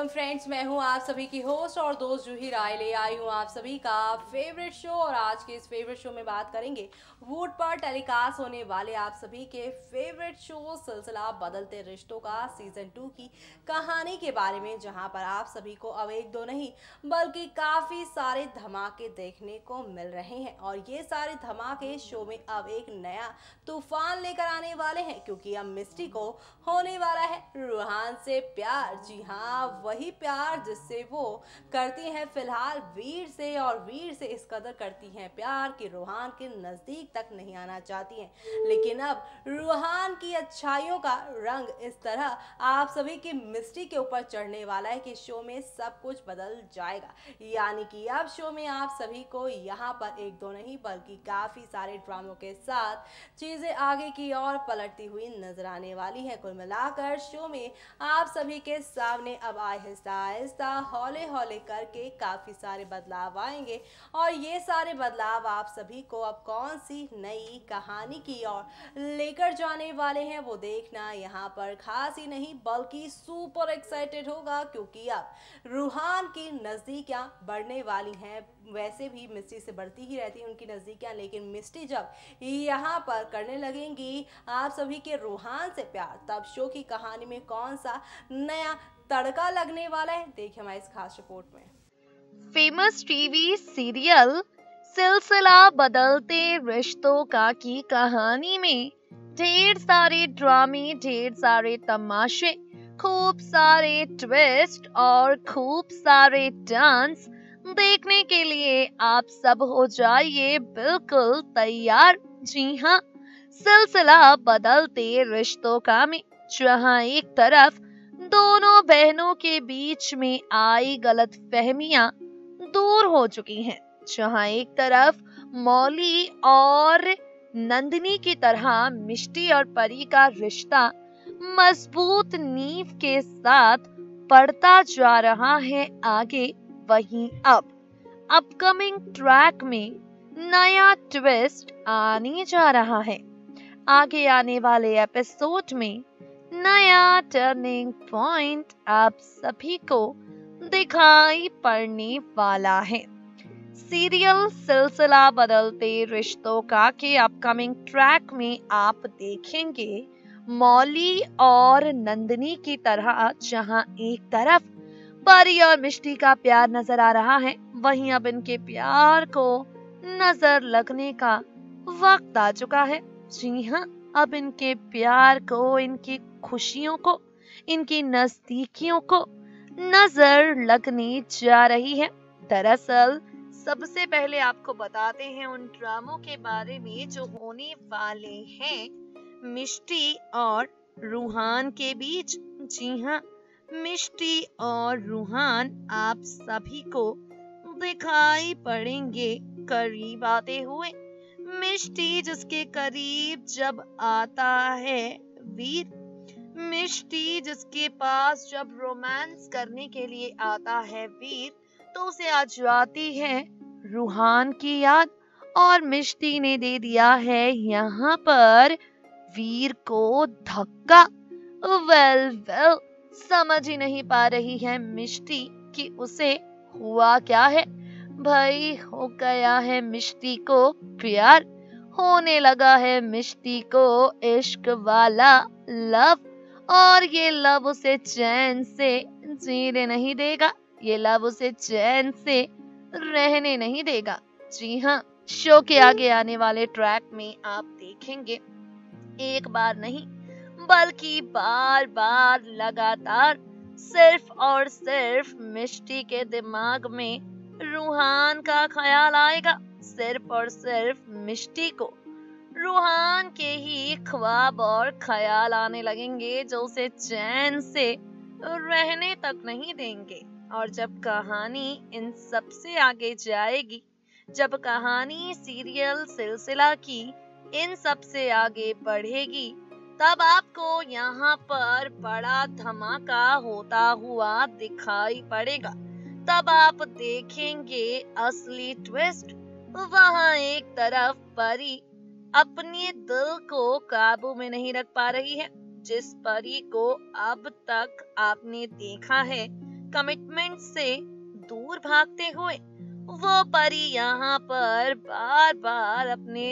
Friends, मैं हूं आप सभी की होस्ट और दोस्त जूही राय। ले आई हूं आप सभी का फेवरेट शो। और आज के इस फेवरेट शो में बात करेंगे वूट पर टेलीकास्ट होने वाले आप सभी के फेवरेट शो सिलसिला बदलते रिश्तों का सीजन 2 की कहानी के बारे में, जहां पर आप सभी को अब एक दो नहीं बल्कि काफी सारे धमाके देखने को मिल रहे हैं। और ये सारे धमाके शो में अब एक नया तूफान लेकर आने वाले हैं, क्योंकि अब मिस्टी को होने वाला है रूहान से प्यार। जी हाँ, वही प्यार जिससे वो करती हैं फिलहाल वीर से, और वीर से इस कदर करती हैं प्यार कि रूहान के नजदीक तक नहीं आना चाहती हैं। लेकिन अब रूहान की अच्छाइयों का रंग इस तरह आप सभी की मिस्टी के ऊपर चढ़ने वाला है कि शो में सब कुछ बदल जाएगा। यानी कि अब शो में आप सभी को यहाँ पर एक दो नहीं बल्कि काफी सारे ड्रामों के साथ चीजें आगे की ओर पलटती हुई नजर आने वाली है। कुल मिलाकर शो में आप सभी के सामने अब आहिस्ता आहिस्ता हौले हौले करके काफी सारे बदलाव आएंगे। और ये सारे बदलाव आप सभी को अब कौन सी नई कहानी की ओर लेकर जाने वाले हैं, वो देखना यहाँ पर खास ही नहीं बल्कि सुपर एक्साइटेड होगा, क्योंकि अब रूहान की नजदीकियां बढ़ने वाली हैं। वैसे भी मिस्टी से बढ़ती ही रहती हैं उनकी नजदीकियां, लेकिन मिस्टी जब यहाँ पर करने लगेंगी आप सभी के रूहान से प्यार, तब शो की कहानी में कौन सा नया तड़का लगने वाला है, देखिए हमारी इस खास रिपोर्ट में। फेमस टीवी सीरियल सिलसिला बदलते रिश्तों का की कहानी में ढेर सारे ड्रामे, ढेर सारे तमाशे, खूब सारे ट्विस्ट और खूब सारे डांस देखने के लिए आप सब हो जाइए बिल्कुल तैयार। जी हाँ, सिलसिला बदलते रिश्तों का में जहां एक तरफ दोनों बहनों के बीच में आई गलत फहमियां दूर हो चुकी हैं, जहां एक तरफ मौली और नंदिनी की तरह मिष्टी और परी का रिश्ता मजबूत नींव के साथ बढ़ता जा रहा है आगे, वहीं अब अपकमिंग ट्रैक में नया ट्विस्ट आने जा रहा है। आगे आने वाले एपिसोड में नया टर्निंग पॉइंट आप सभी को दिखाई पड़ने वाला है। सीरियल सिलसिला बदलते रिश्तों का के अपकमिंग ट्रैक में आप देखेंगे मौली और नंदिनी की तरह, जहां एक तरफ परी और मिष्टी का प्यार नजर आ रहा है, वहीं अब इनके प्यार को नजर लगने का वक्त आ चुका है। जी हाँ, अब इनके प्यार को, इनकी खुशियों को, इनकी नजदीकियों को नजर लगने जा रही है। दरअसल सबसे पहले आपको बताते हैं उन ड्रामों के बारे में जो होने वाले हैं मिष्टी और रूहान के बीच। जी हाँ, मिष्टी और रूहान आप सभी को दिखाई पड़ेंगे करीब आते हुए। मिष्टी जिसके करीब जब आता है वीर, मिष्टी जिसके पास जब रोमांस करने के लिए आता है वीर, तो उसे आ जाती है रूहान की याद, और मिष्टी ने दे दिया है यहाँ पर वीर को धक्का। वेल वेल, समझ ही नहीं पा रही है मिष्टी कि उसे हुआ क्या है। भाई, हो गया है मिष्टी को प्यार, होने लगा है मिष्टी को इश्क वाला लव, और ये लव उसे चैन से जीने नहीं देगा, ये लव उसे चैन से रहने नहीं देगा। जी हाँ, शो के आगे आने वाले ट्रैक में आप देखेंगे एक बार नहीं बल्कि बार बार लगातार सिर्फ और सिर्फ मिष्टी के दिमाग में रूहान का ख्याल आएगा। सिर्फ और सिर्फ मिष्टी को रूहान के ही ख्वाब और ख्याल आने लगेंगे, जो उसे चैन से रहने तक नहीं देंगे। और जब कहानी इन सब से आगे जाएगी, जब कहानी सीरियल सिलसिला की इन सब से आगे बढ़ेगी, तब आपको यहाँ पर बड़ा धमाका होता हुआ दिखाई पड़ेगा। तब आप देखेंगे असली ट्विस्ट। वहाँ एक तरफ परी अपने दिल को काबू में नहीं रख पा रही है। जिस परी को अब तक आपने देखा है कमिटमेंट से दूर भागते हुए वो परी यहाँ पर बार बार अपने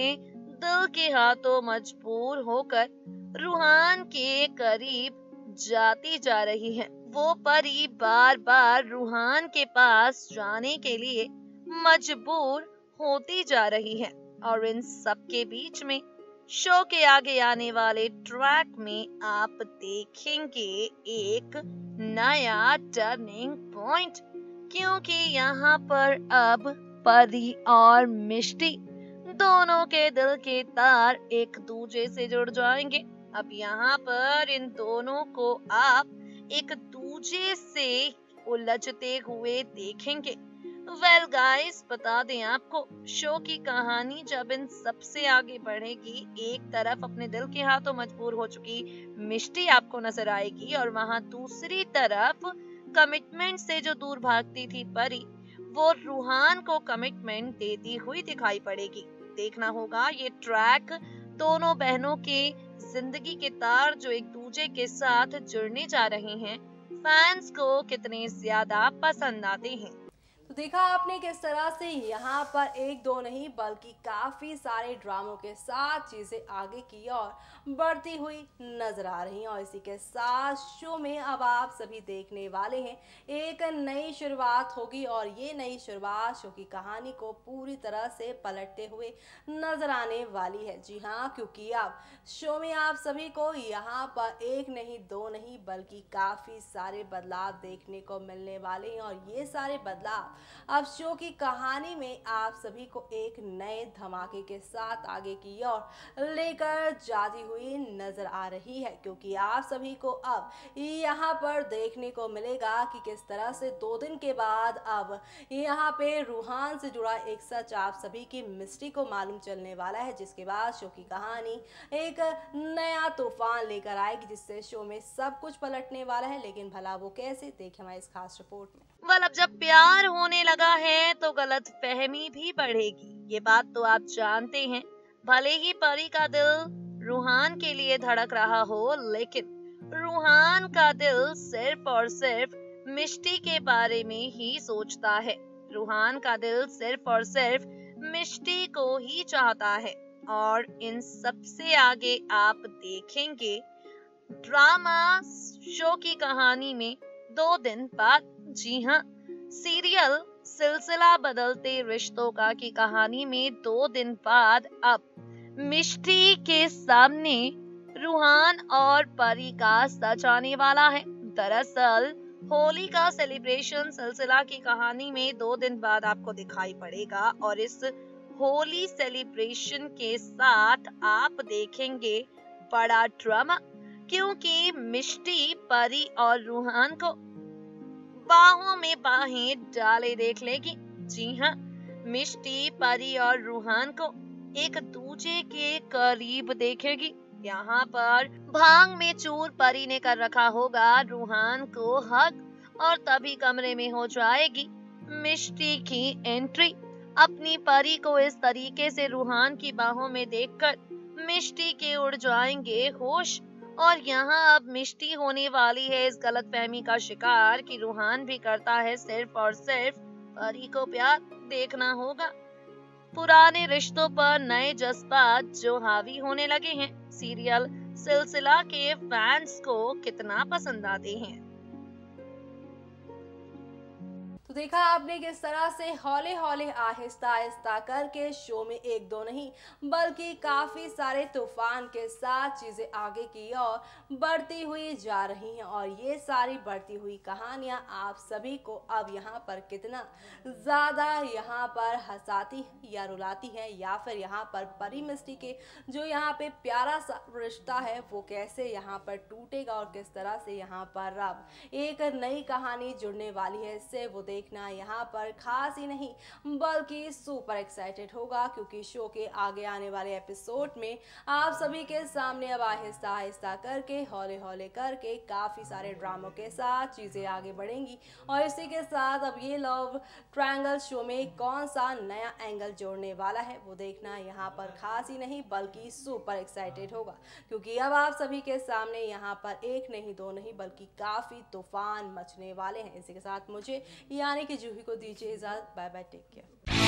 दिल के हाथों मजबूर होकर रूहान के करीब जाती जा रही है। वो परी बार बार रूहान के पास जाने के लिए मजबूर होती जा रही है और इन सब के बीच में शो के आगे आने वाले ट्रैक में आप देखेंगे एक नया टर्निंग पॉइंट, क्योंकि यहाँ पर अब परी और मिष्टी दोनों के दिल के तार एक दूसरे से जुड़ जाएंगे। अब यहाँ पर इन दोनों को आप एक दूसरे से उलझते हुए देखेंगे। वेल गाइस, बता दें आपको, शो की कहानी जब इन सबसे आगे बढ़ेगी, एक तरफ अपने दिल के हाथों मजबूर हो चुकी मिष्टी आपको नजर आएगी और वहां दूसरी तरफ कमिटमेंट से जो दूर भागती थी परी, वो रूहान को कमिटमेंट देती हुई दिखाई पड़ेगी। देखना होगा ये ट्रैक दोनों बहनों के जिंदगी के तार जो एक दूसरे के साथ जुड़ने जा रहे हैं, फैंस को कितने ज्यादा पसंद आते हैं। तो देखा आपने किस तरह से यहाँ पर एक दो नहीं बल्कि काफी सारे ड्रामों के साथ चीजें आगे की और बढ़ती हुई नजर आ रही हैं। और इसी के साथ शो में अब आप सभी देखने वाले हैं एक नई शुरुआत होगी और ये नई शुरुआत शो की कहानी को पूरी तरह से पलटते हुए नजर आने वाली है। जी हाँ, क्योंकि अब शो में आप सभी को यहाँ पर एक नहीं दो नहीं बल्कि काफी सारे बदलाव देखने को मिलने वाले हैं और ये सारे बदलाव अब शो की कहानी में आप सभी को एक नए धमाके के साथ आगे की ओर लेकर जाती हुई नजर आ रही है। क्योंकि आप सभी को अब यहाँ पर देखने को मिलेगा कि किस तरह से 2 दिन के बाद अब यहाँ पे रूहान से जुड़ा एक सच आप सभी की मिस्ट्री को मालूम चलने वाला है, जिसके बाद शो की कहानी एक नया तूफान लेकर आएगी जिससे शो में सब कुछ पलटने वाला है। लेकिन भला वो कैसे, देखें हमारी इस खास रिपोर्ट में। अब जब प्यार होने लगा है तो गलत फहमी भी बढ़ेगी, ये बात तो आप जानते हैं। भले ही परी का दिल रूहान के लिए धड़क रहा हो, लेकिन रूहान का दिल सिर्फ और सिर्फ मिष्टी के बारे में ही सोचता है। रूहान का दिल सिर्फ और सिर्फ मिष्टी को ही चाहता है। और इन सबसे आगे आप देखेंगे ड्रामा शो की कहानी में 2 दिन बाद, जी हाँ, सीरियल सिलसिला बदलते रिश्तों का की कहानी में 2 दिन बाद अब मिष्टी के सामने रूहान और परी का सच आने वाला है। दरअसल होली का सेलिब्रेशन सिलसिला की कहानी में 2 दिन बाद आपको दिखाई पड़ेगा और इस होली सेलिब्रेशन के साथ आप देखेंगे बड़ा ड्रामा, क्योंकि मिष्टी परी और रूहान को बाहों में बाहें डाले देख लेगी। जी हाँ, मिष्टी परी और रूहान को एक दूसरे के करीब देखेगी। यहाँ पर भांग में चूर परी ने कर रखा होगा रूहान को हक और तभी कमरे में हो जाएगी मिष्टी की एंट्री। अपनी परी को इस तरीके से रूहान की बाहों में देखकर मिष्टी के उड़ जाएंगे होश। और यहाँ अब मिष्टी होने वाली है इस गलतफहमी का शिकार कि रूहान भी करता है सिर्फ और सिर्फ परी को प्यार। देखना होगा पुराने रिश्तों पर नए जज्बात जो हावी होने लगे हैं, सीरियल सिलसिला के फैंस को कितना पसंद आते हैं। तो देखा आपने किस तरह से हौले हौले आहिस्ता आहिस्ता करके शो में एक दो नहीं बल्कि काफी सारे तूफान के साथ चीजें आगे की और बढ़ती हुई जा रही हैं। और ये सारी बढ़ती हुई कहानियां आप सभी को अब यहाँ पर कितना ज्यादा यहाँ पर हंसाती या रुलाती हैं, या फिर यहाँ पर परी मिस्टी के जो यहाँ पे प्यारा सा रिश्ता है वो कैसे यहाँ पर टूटेगा और किस तरह से यहाँ पर अब एक नई कहानी जुड़ने वाली है, इससे वो देखने देखना यहाँ पर खास ही नहीं बल्कि सुपर एक्साइटेड होगा, क्योंकि शो के आगे आने वाले एपिसोड में आप सभी के सामने अब आहिस्ता आहिस्ता करके हौले हौले करके काफ़ी सारे ड्रामों के साथ चीज़ें आगे बढ़ेंगी। और इसी के साथ अब ये लव ट्रायंगल शो में कौन सा नया एंगल जोड़ने वाला है वो देखना यहाँ पर खास ही नहीं बल्कि सुपर एक्साइटेड होगा, क्योंकि अब आप सभी के सामने यहाँ पर एक नहीं दो नहीं बल्कि काफ़ी तूफान मचने वाले हैं। इसी के साथ मुझे यानी कि जूही को दीजिए इजाज़त। Bye bye, take care.